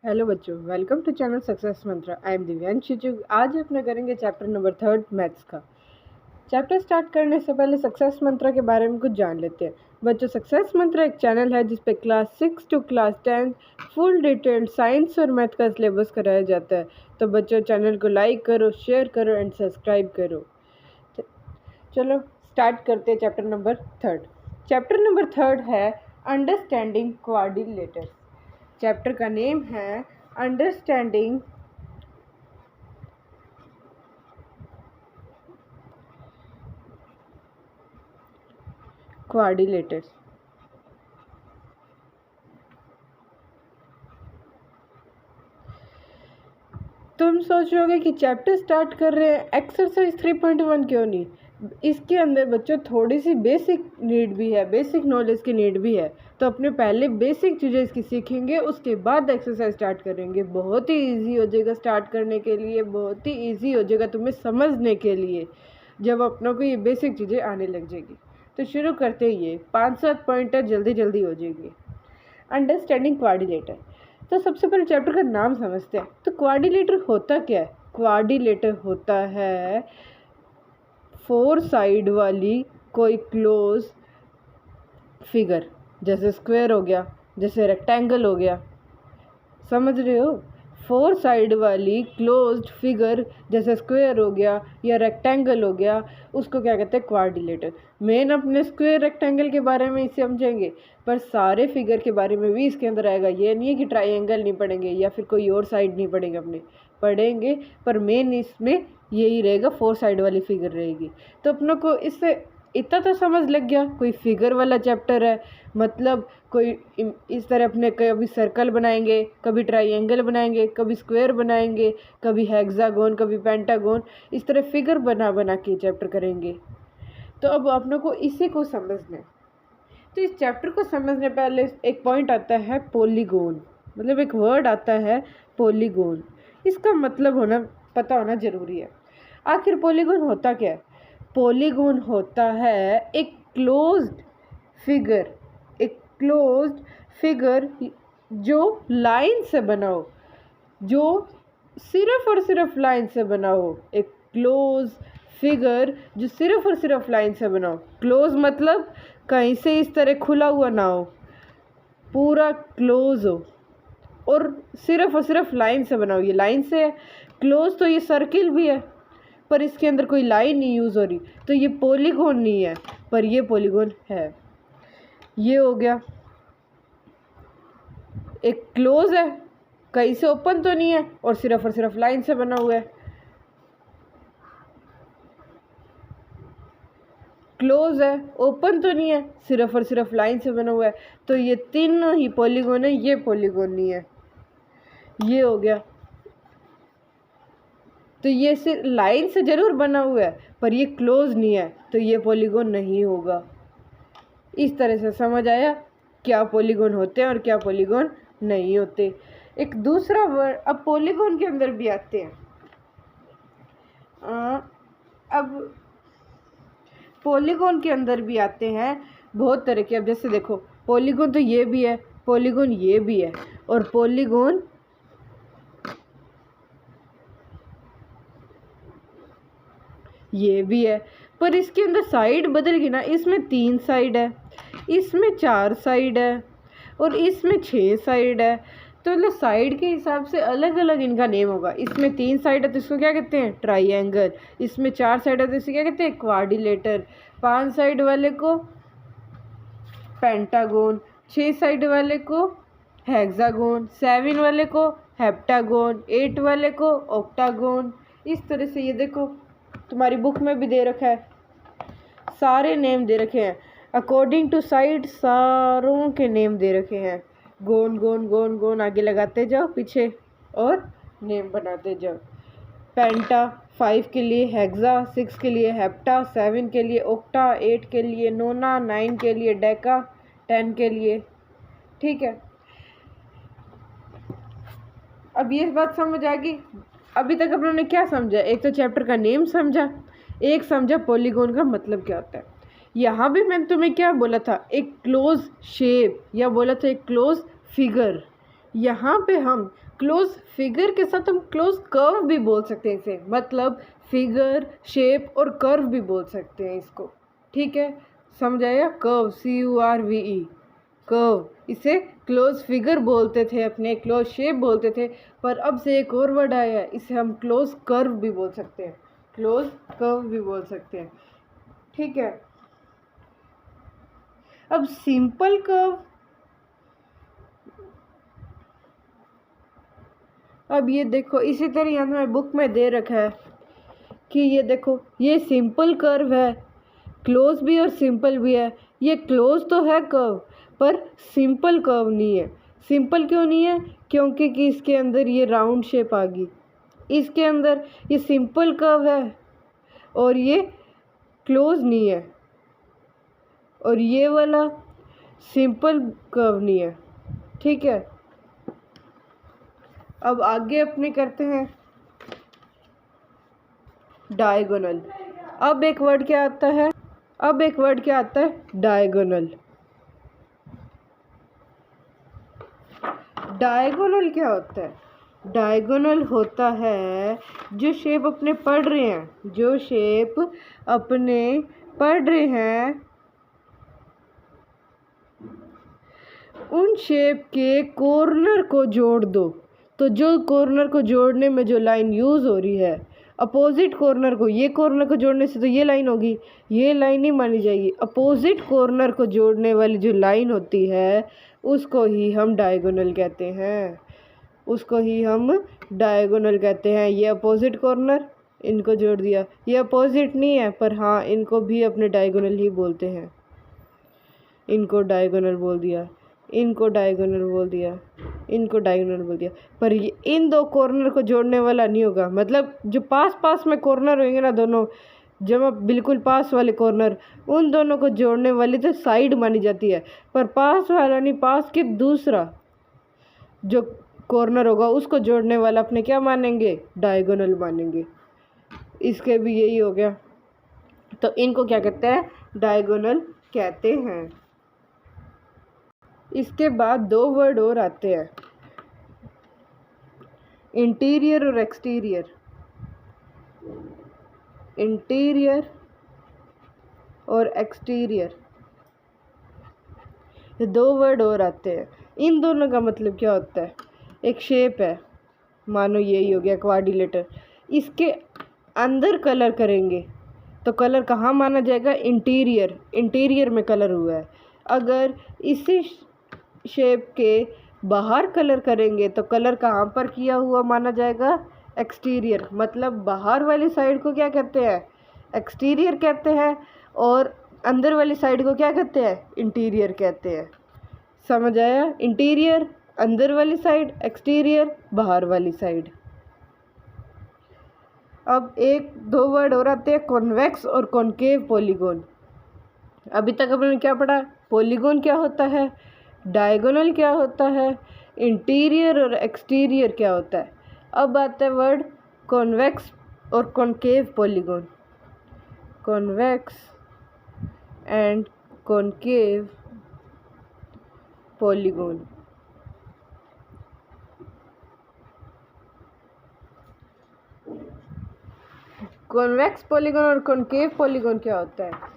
Hello बच्चों, welcome to channel Success Mantra. I am Divyanshi Chugh. आज अपना करेंगे चैप्टर नंबर 3 मैथ्स का। चैप्टर स्टार्ट करने से पहले सक्सेस मंत्रा के बारे में कुछ जान लेते हैं। बच्चों, सक्सेस मंत्रा एक चैनल है जिस पे class 6 to class 10 full detailed science और मैथ का सिलेबस कराया जाता है। तो बच्चों, चैनल को लाइक करो, शेयर करो एंड सब्सक्राइब करो। चलो स्टार्ट करते हैं चैप्टर नंबर 3। चैप्टर नंबर 3 है अंडरस्टैंडिंग क्वाड्रिलेटर्स। चैप्टर का नेम है अंडरस्टैंडिंग क्वाड्रिलेटर्स। तुम सोच रहोगे कि चैप्टर स्टार्ट कर रहे हैं, एक्सरसाइज 3.1 क्यों नहीं। इसके अंदर बच्चों थोड़ी सी बेसिक नीड भी है, बेसिक नॉलेज की नीड भी है। तो अपने पहले बेसिक चीज़ें इसकी सीखेंगे, उसके बाद एक्सरसाइज स्टार्ट करेंगे। बहुत ही इजी हो जाएगा स्टार्ट करने के लिए, बहुत ही इजी हो जाएगा तुम्हें समझने के लिए जब अपनों को ये बेसिक चीज़ें आने लग जाएगी। तो शुरू करते ही ये 5-7 पॉइंटर जल्दी जल्दी हो जाएगी। Understanding quadrilateral. तो सबसे पहले चैप्टर का नाम समझते हैं। तो क्वाड्रिलेटर होता क्या है? क्वाड्रिलेटर होता है 4 साइड वाली कोई क्लोज फिगर, जैसे स्क्वायर हो गया, जैसे रेक्टेंगल हो गया। समझ रहे हो? 4 साइड वाली क्लोज्ड फिगर जैसे स्क्वायर हो गया या रेक्टेंगल हो गया, उसको क्या कहते हैं? क्वाड्रिलेटर। मेन अपने स्क्वायर रेक्टेंगल के बारे में ही समझेंगे, पर सारे फिगर के बारे में भी इसके अंदर आएगा। ये नहीं है कि ट्राइंगल नहीं पढ़ेंगे या फिर कोई और साइड नहीं पढ़ेंगे, अपने पढ़ेंगे, पर मेन इसमें यही रहेगा, 4 साइड वाली फिगर रहेगी। तो अपनों को इससे इतना तो समझ लग गया, कोई फिगर वाला चैप्टर है, मतलब कोई इस तरह अपने कभी सर्कल बनाएंगे, कभी ट्राइंगल बनाएंगे, कभी स्क्वायर बनाएंगे, कभी हेक्सागोन, कभी पेंटागोन, इस तरह फिगर बना बना के चैप्टर करेंगे। तो अब अपनों को इसी को समझना है। तो इस चैप्टर को समझने पहले एक पॉइंट आता है पॉलीगोन, मतलब एक वर्ड आता है पॉलीगोन। इसका मतलब पता होना जरूरी है। आखिर पॉलीगोन होता क्या है? पॉलीगोन होता है एक क्लोज्ड फिगर, एक क्लोज्ड फिगर जो लाइन से बना हो, जो सिर्फ और सिर्फ लाइन से बना हो। एक क्लोज फिगर जो सिर्फ और सिर्फ लाइन से बना हो। क्लोज मतलब कहीं से इस तरह खुला हुआ ना हो, पूरा क्लोज हो और सिर्फ लाइन से बना हो। ये लाइन से है क्लोज, तो ये सर्किल भी है पर इसके अंदर कोई लाइन नहीं यूज़ हो रही, तो ये पॉलीगोन नहीं है, पर ये पॉलीगोन है। ये हो गया एक क्लोज है, कहीं से ओपन तो नहीं है और सिर्फ लाइन से बना हुआ है। क्लोज है, ओपन तो नहीं है, सिर्फ और सिर्फ लाइन से बना हुआ है। तो ये तीनों ही पॉलीगोन है, ये पॉलीगोन नहीं है। ये हो गया, तो ये सिर्फ लाइन से जरूर बना हुआ है पर ये क्लोज नहीं है, तो ये पॉलीगोन नहीं होगा। इस तरह से समझ आया क्या पॉलीगोन होते हैं और क्या पॉलीगोन नहीं होते। एक दूसरा वर्ड अब पॉलीगोन के अंदर भी आते हैं। अब पॉलीगोन के अंदर भी आते हैं बहुत तरह के। अब जैसे देखो, पॉलीगोन तो ये भी है, पॉलीगोन ये भी है, और पॉलीगोन ये भी है, पर इसके अंदर साइड बदल गई ना। इसमें 3 साइड है, इसमें 4 साइड है और इसमें 6 साइड है। तो मतलब साइड के हिसाब से अलग अलग इनका नेम होगा। इसमें 3 साइड है तो इसको क्या कहते हैं? ट्राइंगल। इसमें 4 साइड है तो इसे क्या कहते हैं? क्वाड्रिलेटर। 5 साइड वाले को पेंटागोन, 6 साइड वाले को हेक्सागोन, 7 वाले को हेप्टागोन, 8 वाले को ऑक्टागोन। इस तरह से ये देखो तुम्हारी बुक में भी दे रखा है, सारे नेम दे रखे हैं अकॉर्डिंग टू साइड, सारों के नेम दे रखे हैं। गोन गोन गोन गोन आगे लगाते जाओ पीछे और नेम बनाते जाओ। पेंटा 5 के लिए हेक्सा, 6 के लिए हेप्टा, 7 के लिए ऑक्टा, 8 के लिए नोना, 9 के लिए डेका, 10 के लिए। ठीक है, अब ये बात समझ आ गई। अभी तक हम लोगों ने क्या समझा? एक तो चैप्टर का नेम समझा, एक समझा पॉलीगोन का मतलब क्या होता है। यहाँ भी मैंने तुम्हें क्या बोला था? एक क्लोज शेप, या बोला था एक क्लोज फिगर। यहाँ पे हम क्लोज फिगर के साथ हम क्लोज कर्व भी बोल सकते हैं इसे, मतलब फिगर, शेप और कर्व भी बोल सकते हैं इसको। ठीक है, समझ आया? Curve, CURVE, curve. इसे क्लोज फिगर बोलते थे अपने, क्लोज शेप बोलते थे, पर अब से एक और वर्ड आया है, इसे हम क्लोज कर्व भी बोल सकते हैं, क्लोज कर्व भी बोल सकते हैं। ठीक है, अब सिंपल कर्व, अब ये देखो इसी तरह यहाँ हमें बुक में दे रखा है कि ये देखो ये सिंपल कर्व है, क्लोज भी और सिंपल भी है। ये क्लोज तो है कर्व पर सिंपल कर्व नहीं है। सिंपल क्यों नहीं है? क्योंकि कि इसके अंदर ये राउंड शेप आ गई, इसके अंदर ये सिंपल कर्व है और ये क्लोज नहीं है, और ये वाला सिंपल कर्व नहीं है। ठीक है, अब आगे अपने करते हैं डायगोनल। अब एक वर्ड क्या आता है? अब एक वर्ड क्या आता है? डायगोनल। डायगोनल क्या होता है? डायगोनल होता है जो शेप अपने पढ़ रहे हैं, जो शेप अपने पढ़ रहे हैं उन शेप के कॉर्नर को जोड़ दो। तो जो कॉर्नर को जोड़ने में जो लाइन यूज़ हो रही है, अपोजिट कॉर्नर को, ये कॉर्नर को जोड़ने से तो ये लाइन होगी, ये लाइन नहीं मानी जाएगी। अपोजिट कॉर्नर को जोड़ने वाली जो लाइन होती है उसको ही हम डायगोनल कहते हैं, उसको ही हम डायगोनल कहते हैं। ये अपोजिट कॉर्नर, इनको जोड़ दिया, ये अपोजिट नहीं है पर हाँ इनको भी अपने डायगोनल ही बोलते हैं। इनको डायगोनल बोल दिया, इनको डायगोनल बोल दिया, इनको डायगोनल बोल दिया, पर ये इन दो कॉर्नर को जोड़ने वाला नहीं होगा। मतलब जो पास पास में कॉर्नर होंगे ना, दोनों जब बिल्कुल पास वाले कॉर्नर, उन दोनों को जोड़ने वाली तो साइड मानी जाती है, पर पास वाला नहीं, पास के दूसरा जो कॉर्नर होगा उसको जोड़ने वाला अपने क्या मानेंगे? डायगोनल मानेंगे। इसके भी यही हो गया, तो इनको क्या कहते हैं? डायगोनल कहते हैं। इसके बाद दो वर्ड और आते हैं, इंटीरियर और एक्सटीरियर। इंटीरियर और एक्सटीरियर, ये दो वर्ड और आते हैं। इन दोनों का मतलब क्या होता है? एक शेप है, मानो यही हो गया क्वाड्रिलेटर, इसके अंदर कलर करेंगे तो कलर कहाँ माना जाएगा? इंटीरियर, इंटीरियर में कलर हुआ है। अगर इसी शेप के बाहर कलर करेंगे तो कलर कहाँ पर किया हुआ माना जाएगा? एक्सटीरियर। मतलब बाहर वाली साइड को क्या कहते हैं? एक्सटीरियर कहते हैं, और अंदर वाली साइड को क्या कहते हैं? इंटीरियर कहते हैं। समझ आया? इंटीरियर अंदर वाली साइड, एक्सटीरियर बाहर वाली साइड। अब एक दो वर्ड और आते हैं, कॉन्वेक्स और कॉनकेव पॉलीगॉन। अभी तक हमने क्या पढ़ा? पॉलीगॉन क्या होता है, डायगोनल क्या होता है, इंटीरियर और एक्सटीरियर क्या होता है। अब आता है वर्ड कॉन्वेक्स और concave polygon. Convex and concave polygon. Convex polygon और कॉनकेव पॉलीगॉन क्या होता है?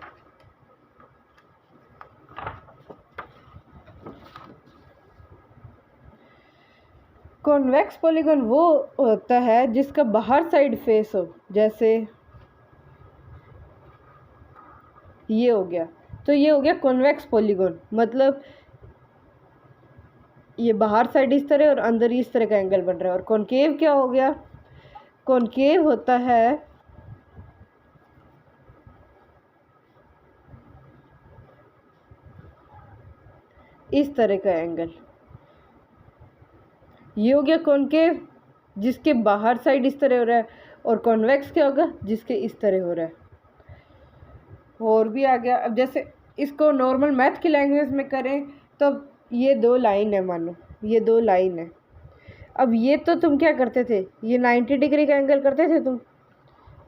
कॉन्वेक्स पॉलीगॉन वो होता है जिसका बाहर साइड फेस हो, जैसे ये हो गया, तो ये हो गया कॉन्वेक्स पॉलीगॉन। मतलब ये बाहर साइड इस तरह और अंदर इस तरह का एंगल बन रहा है। और कॉनकेव क्या हो गया? कॉनकेव होता है इस तरह का एंगल। ये हो गया कॉनकेव जिसके बाहर साइड इस तरह हो रहा है, और कॉन्वेक्स क्या होगा? जिसके इस तरह हो रहा है। और भी आ गया। अब जैसे इसको नॉर्मल मैथ की लैंग्वेज में करें तो ये दो लाइन है, मानो ये दो लाइन है। अब ये तो तुम क्या करते थे? ये 90 डिग्री का एंगल करते थे तुम,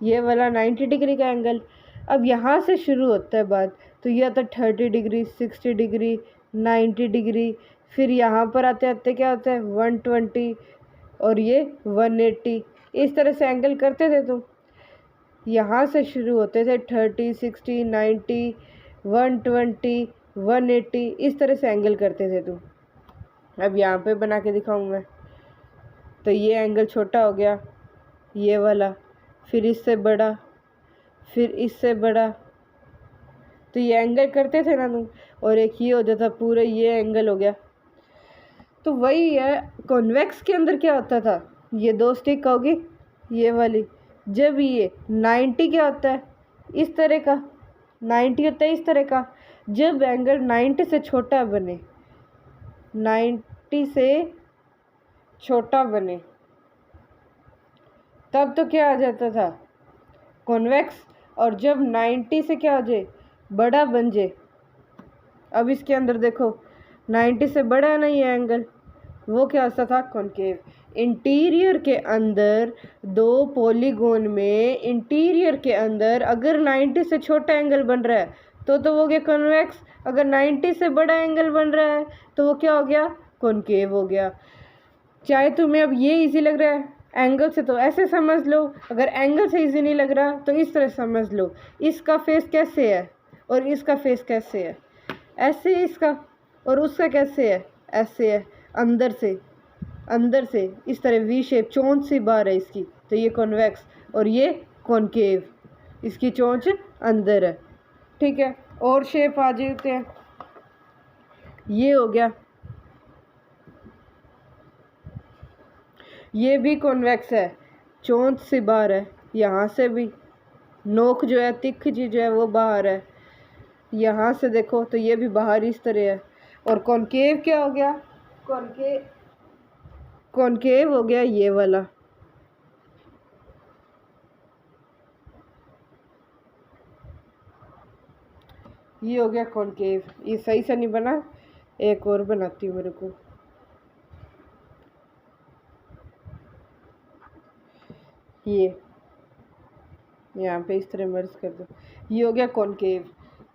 ये वाला 90 डिग्री का एंगल। अब यहाँ से शुरू होता है बात, तो ये आता है 30 डिग्री, 60 डिग्री, 90 डिग्री, फिर यहाँ पर आते आते क्या होता है 120 और ये 180, इस तरह से एंगल करते थे तुम। यहाँ से शुरू होते थे 30, 60, 90, 120, 180, इस तरह से एंगल करते थे तुम। अब यहाँ पे बना के दिखाऊँ मैं, तो ये एंगल छोटा हो गया ये वाला, फिर इससे बड़ा, फिर इससे बड़ा, तो ये एंगल करते थे ना तुम, और एक ये हो जाता पूरा ये एंगल हो गया। तो वही है, कॉन्वेक्स के अंदर क्या होता था, ये दो स्टिक होगी ये वाली, जब ये 90 क्या होता है इस तरह का, 90 होता है इस तरह का, जब एंगल 90 से छोटा बने, 90 से छोटा बने, तब तो क्या आ जाता था कॉन्वेक्स, और जब 90 से क्या हो जाए बड़ा बन जाए। अब इसके अंदर देखो 90 से बड़ा है ना ये एंगल, वो क्या होता था कॉनकेव। इंटीरियर के अंदर दो पॉलीगोन में, इंटीरियर के अंदर अगर 90 से छोटा एंगल बन रहा है तो वो हो गया कॉन्वेक्स, अगर 90 से बड़ा एंगल बन रहा है तो वो क्या हो गया कॉनकेव हो गया। चाहे तुम्हें अब ये इजी लग रहा है एंगल से तो ऐसे समझ लो, अगर एंगल से इजी नहीं लग रहा तो इस तरह समझ लो, इसका फेस कैसे है और इसका फेस कैसे है, ऐसे इसका, और उसका कैसे है ऐसे है, अंदर से इस तरह वी शेप, चोंच सी बार है इसकी, तो ये कॉन्वेक्स, और ये कॉनकेव, इसकी चोंच अंदर है। ठीक है, और शेप आ जाते हैं, ये हो गया, ये भी कॉन्वेक्स है, चोंच सी बाहर है, यहाँ से भी नोक जो है तिख जी जो है वो बाहर है, यहाँ से देखो तो ये भी बाहर इस तरह है। और कॉनकेव क्या हो गया, कॉनकेव हो गया ये वाला, ये हो गया कॉनकेव। ये सही से नहीं बना, एक और बनाती हूँ, मेरे को ये यहाँ पे इस तरह मर्ज कर दो, ये हो गया कॉनकेव।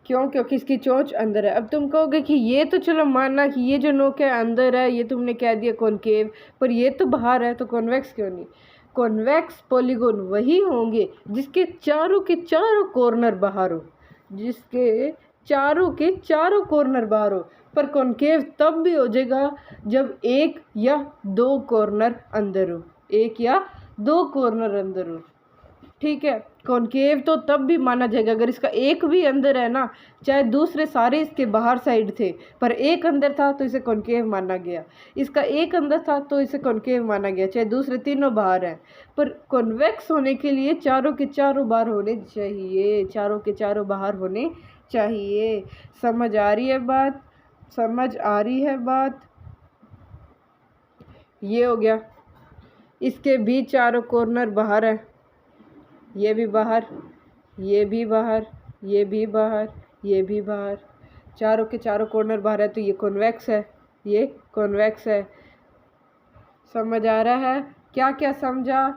क्यों, क्योंकि इसकी चोंच अंदर है। अब तुम कहोगे कि ये तो चलो मानना कि ये जो नोक है अंदर है, ये तुमने कह दिया कॉनकेव, पर ये तो बाहर है, तो कॉन्वेक्स क्यों नहीं। कॉन्वेक्स पॉलीगोन वही होंगे जिसके चारों के चारों कॉर्नर बाहर हो, जिसके चारों के चारों कॉर्नर बाहर हो। पर कॉनकेव तब भी हो जाएगा जब एक या दो कॉर्नर अंदर हो, एक या दो कॉर्नर अंदर हो। ठीक है, कॉनकेव तो तब भी माना जाएगा अगर इसका एक भी अंदर है ना, चाहे दूसरे सारे इसके बाहर साइड थे पर एक अंदर था तो इसे कॉनकेव माना गया, इसका एक अंदर था तो इसे कॉनकेव माना गया, चाहे दूसरे तीनों बाहर हैं। पर कॉन्वेक्स होने के लिए चारों के चारों बाहर होने चाहिए, चारों के चारों बाहर होने चाहिए। समझ आ रही है बात, समझ आ रही है बात। ये हो गया, इसके भी चारों कॉर्नर बाहर है, ये भी बाहर, ये भी बाहर, ये भी बाहर, ये भी बाहर, चारों के चारों कॉर्नर बाहर है, तो ये कॉन्वेक्स है, ये कॉन्वेक्स है। समझ आ रहा है, क्या क्या समझा।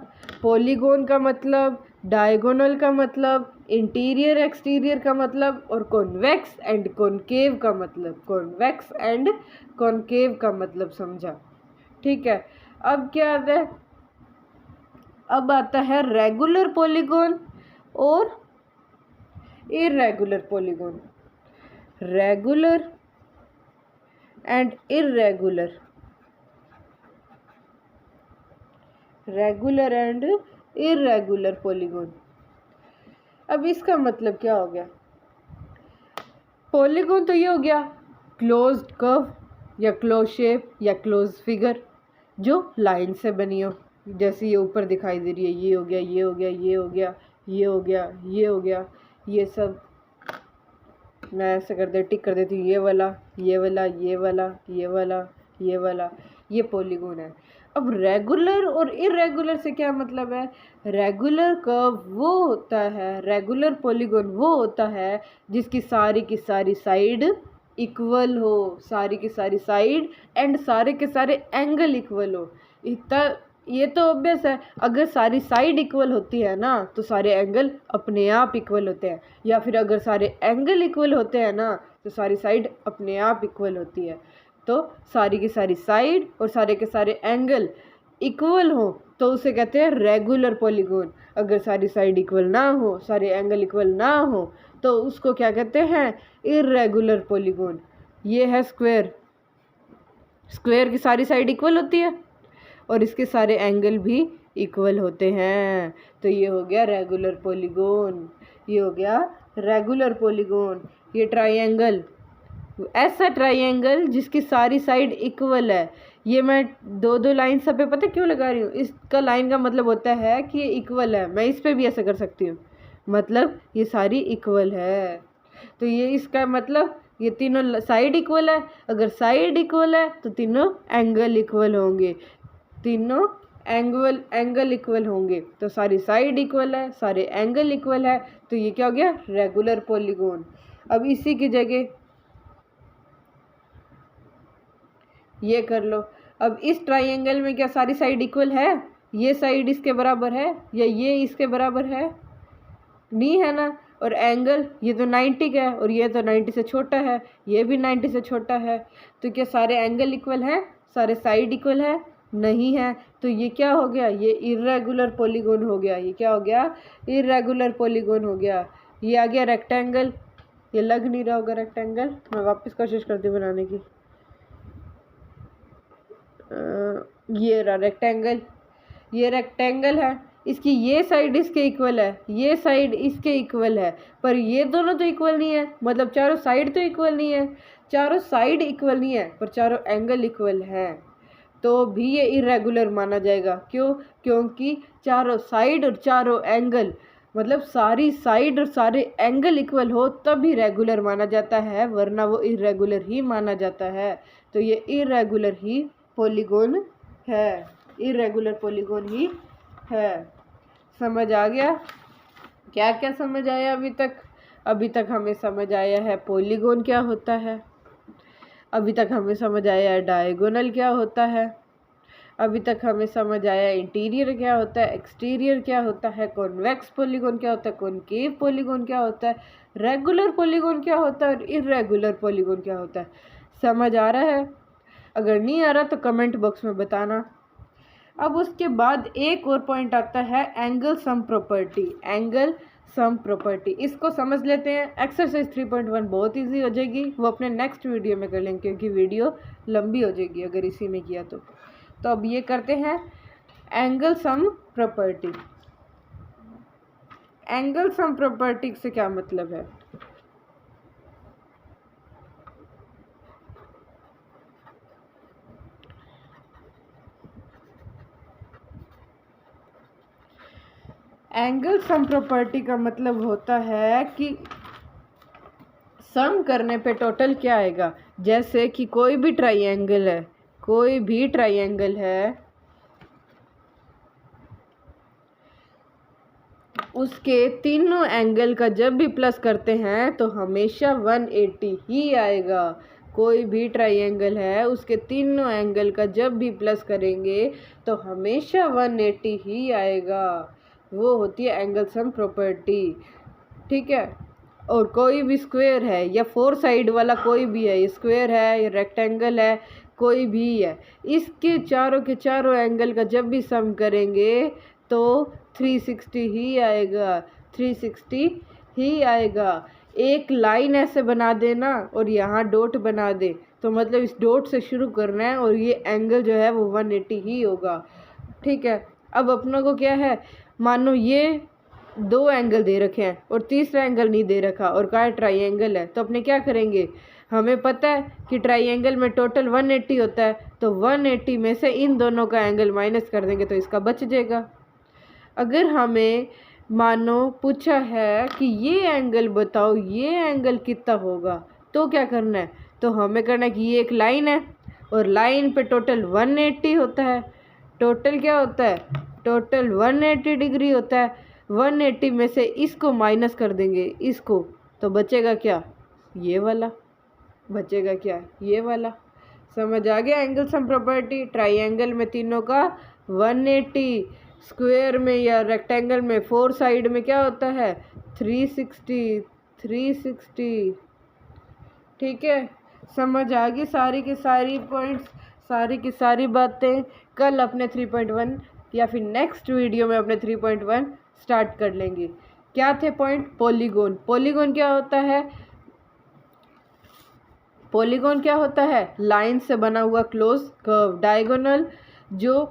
पॉलीगोन का मतलब, डायगोनल का मतलब, इंटीरियर एक्सटीरियर का मतलब, और कॉन्वेक्स एंड कॉनकेव का मतलब, कॉन्वेक्स एंड कॉनकेव का मतलब समझा। ठीक है, अब क्या आता है, अब आता है रेगुलर पॉलीगोन और irregular polygon, regular and irregular, regular and irregular polygon. अब इसका मतलब क्या हो गया, पॉलीगोन तो ये हो गया क्लोज्ड कर्व या क्लोज शेप या क्लोज फिगर जो लाइन से बनी हो, जैसे ये ऊपर दिखाई दे रही है, ये हो गया, ये हो गया, ये हो गया, ये हो गया, ये हो गया, ये सब मैं ऐसे कर दे टिक कर देती हूँ, ये वाला, ये वाला, ये वाला, ये वाला, ये वाला, ये पॉलीगोन है। अब रेगुलर और इरेगुलर से क्या मतलब है, रेगुलर कर्व वो होता है, रेगुलर पॉलीगोन वो होता है जिसकी सारी की सारी साइड इक्वल हो, सारी की सारी साइड एंड सारे के सारे एंगल इक्वल हो। इतना ये तो ऑब्वियस है, अगर सारी साइड इक्वल होती है ना तो सारे एंगल अपने आप इक्वल होते हैं, या फिर अगर सारे एंगल इक्वल होते हैं ना तो सारी साइड अपने आप इक्वल होती है। तो सारी की सारी साइड और सारे के सारे एंगल इक्वल हो तो उसे कहते हैं रेगुलर पॉलीगॉन। अगर सारी साइड इक्वल ना हो, सारे एंगल इक्वल ना हो, तो उसको क्या कहते हैं? Irregular polygon. ये है स्क्वायर। स्क्वायर की सारी साइड इक्वल होती है और इसके सारे एंगल भी इक्वल होते हैं, तो ये हो गया रेगुलर पॉलीगॉन। ये हो गया रेगुलर पॉलीगॉन। ये ट्राइंगल, ऐसा ट्राइंगल जिसकी सारी साइड इक्वल है। ये मैं दो दो लाइन सब पे पता क्यों लगा रही हूँ? इसका लाइन का मतलब होता है कि ये इक्वल है। मैं इस पे भी ऐसा कर सकती हूँ, मतलब ये सारी इक्वल है। तो ये इसका मतलब ये तीनों साइड इक्वल है। अगर साइड इक्वल है तो तीनों एंगल इक्वल होंगे, तीनों एंगल इक्वल होंगे। तो सारी साइड इक्वल है, सारे एंगल इक्वल है, तो ये क्या हो गया? Regular polygon. अब इसी की जगह ये कर लो। अब इस ट्राइंगल में क्या सारी साइड इक्वल है? ये साइड इसके बराबर है या ये इसके बराबर है? नहीं है ना। और एंगल ये तो 90 का है और ये तो 90 से छोटा है, ये भी 90 से छोटा है। तो क्या सारे एंगल इक्वल हैं? सारे साइड इक्वल है? नहीं है। तो ये क्या हो गया? ये इर्रेगुलर पॉलीगॉन हो गया। ये क्या हो गया? इर्रेगुलर पॉलीगॉन हो गया। ये आ गया रेक्टेंगल। ये लग नहीं रहा होगा रेक्टेंगल, मैं वापस कोशिश करती हूँ बनाने की। ये रहा रेक्टेंगल। ये रेक्टेंगल है, इसकी ये साइड इसके इक्वल है, ये साइड इसके इक्वल है, पर ये दोनों तो इक्वल नहीं है। मतलब चारों साइड तो इक्वल नहीं है, चारों साइड इक्वल नहीं है, पर चारों एंगल इक्वल है, तो भी ये इरेगुलर माना जाएगा। क्यों? क्योंकि चारों साइड और चारों एंगल, मतलब सारी साइड और सारे एंगल इक्वल हो तभी रेगुलर माना जाता है, वरना वो इरेगुलर ही माना जाता है। तो ये इरेगुलर ही पॉलीगॉन है, इरेगुलर पॉलीगॉन ही है। समझ आ गया? क्या क्या समझ आया अभी तक? अभी तक हमें समझ आया है पॉलीगॉन क्या होता है, अभी तक हमें समझ आया है डायगोनल क्या होता है, अभी तक हमें समझ आया इंटीरियर क्या होता है, एक्सटीरियर क्या होता है, कॉन्वेक्स पॉलीगॉन क्या होता है, कॉनकेव पॉलीगॉन क्या होता है, रेगुलर पॉलीगॉन क्या होता है और इर्रेगुलर पॉलीगॉन क्या होता है। समझ आ रहा है? अगर नहीं आ रहा तो कमेंट बॉक्स में बताना। अब उसके बाद एक और पॉइंट आता है angle sum property. Angle sum property, इसको समझ लेते हैं। एक्सरसाइज 3.1 बहुत इजी हो जाएगी, वो अपने नेक्स्ट वीडियो में कर लेंगे क्योंकि वीडियो लंबी हो जाएगी अगर इसी में किया तो। अब ये करते हैं angle sum property. Angle sum property से क्या मतलब है? एंगल सम प्रॉपर्टी का मतलब होता है कि सम करने पे टोटल क्या आएगा। जैसे कि कोई भी ट्राइंगल है, कोई भी ट्राइंगल है, उसके तीनों एंगल का जब भी प्लस करते हैं तो हमेशा 180 ही आएगा। कोई भी ट्राइंगल है, उसके तीनों एंगल का जब भी प्लस करेंगे तो हमेशा 180 ही आएगा। वो होती है एंगल सम प्रॉपर्टी, ठीक है। और कोई भी स्क्वायर है या फोर साइड वाला कोई भी है, ये स्क्वायर है या रेक्टेंगल है, कोई भी है, इसके चारों के चारों एंगल का जब भी सम करेंगे तो 360 ही आएगा, 360 ही आएगा। एक लाइन ऐसे बना देना और यहाँ डॉट बना दे, तो मतलब इस डॉट से शुरू करना है और ये एंगल जो है वो 180 ही होगा, ठीक है। अब अपनों को क्या है, मानो ये दो एंगल दे रखे हैं और तीसरा एंगल नहीं दे रखा और कहा ट्राइंगल है, तो अपने क्या करेंगे? हमें पता है कि ट्राइंगल में टोटल 180 होता है, तो 180 में से इन दोनों का एंगल माइनस कर देंगे तो इसका बच जाएगा। अगर हमें मानो पूछा है कि ये एंगल बताओ, ये एंगल कितना होगा, तो क्या करना है? तो हमें करना है कि ये एक लाइन है और लाइन पे टोटल 180 होता है। टोटल क्या होता है? टोटल 180 डिग्री होता है। 180 में से इसको माइनस कर देंगे, इसको, तो बचेगा क्या? ये वाला बचेगा। क्या? ये वाला। समझ आ गया एंगल सम प्रॉपर्टी? ट्राइंगल में तीनों का 180, स्क्वायर में या रेक्टेंगल में फोर साइड में क्या होता है? 360, 360, ठीक है। समझ आ गई सारी की सारी पॉइंट्स, सारी की सारी बातें। कल अपने 3.1 या फिर नेक्स्ट वीडियो में अपने 3.1 स्टार्ट कर लेंगे। क्या थे पॉइंट? पॉलीगॉन। पॉलीगॉन क्या होता है? पॉलीगॉन क्या होता है? लाइन से बना हुआ क्लोज कर्व। डायगोनल जो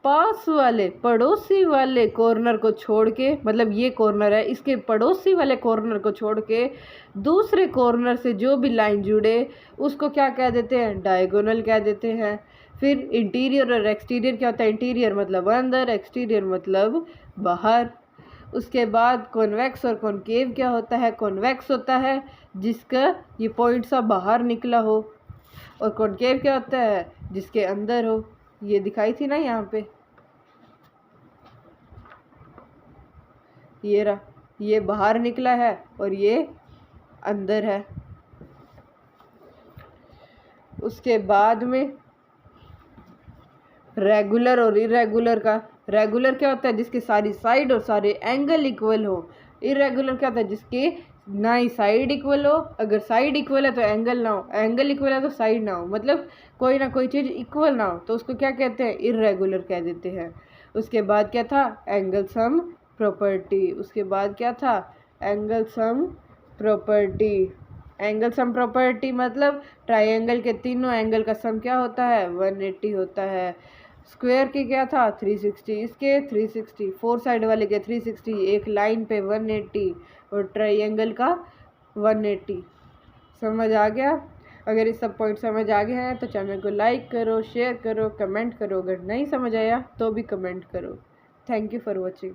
पास वाले पड़ोसी वाले कॉर्नर को छोड़ के, मतलब ये कॉर्नर है, इसके पड़ोसी वाले कॉर्नर को छोड़ के दूसरे कॉर्नर से जो भी लाइन जुड़े उसको क्या कह देते हैं? डायगोनल कह देते हैं। फिर इंटीरियर और एक्सटीरियर क्या होता है? इंटीरियर मतलब अंदर, एक्सटीरियर मतलब बाहर। उसके बाद कॉन्वेक्स और कॉनकेव क्या होता है? कॉन्वेक्स होता है जिसका ये पॉइंट सा बाहर निकला हो, और कॉनकेव क्या होता है? जिसके अंदर हो। ये दिखाई थी ना यहाँ पे, ये रहा, ये बाहर निकला है और ये अंदर है। उसके बाद में रेगुलर और इरेगुलर का। रेगुलर क्या होता है? जिसके सारी साइड और सारे एंगल इक्वल हो। इरेगुलर क्या होता है? जिसके ना ही साइड इक्वल हो, अगर साइड इक्वल है तो एंगल ना हो, एंगल इक्वल है तो साइड ना हो, मतलब कोई ना कोई चीज़ इक्वल ना हो, तो उसको क्या कहते हैं? इरेगुलर कह देते हैं। उसके बाद क्या था? Angle sum property. उसके बाद क्या था? Angle sum property. Angle sum property मतलब ट्राइंगल के तीनों एंगल का सम क्या होता है? 180 होता है। स्क्वायर की क्या था? 360, इसके 360, फोर साइड वाले के 360, एक लाइन पे 180 और ट्राइंगल का 180। समझ आ गया? अगर ये सब पॉइंट समझ आ गए हैं तो चैनल को लाइक करो, शेयर करो, कमेंट करो। अगर नहीं समझ आया तो भी कमेंट करो। Thank you for watching.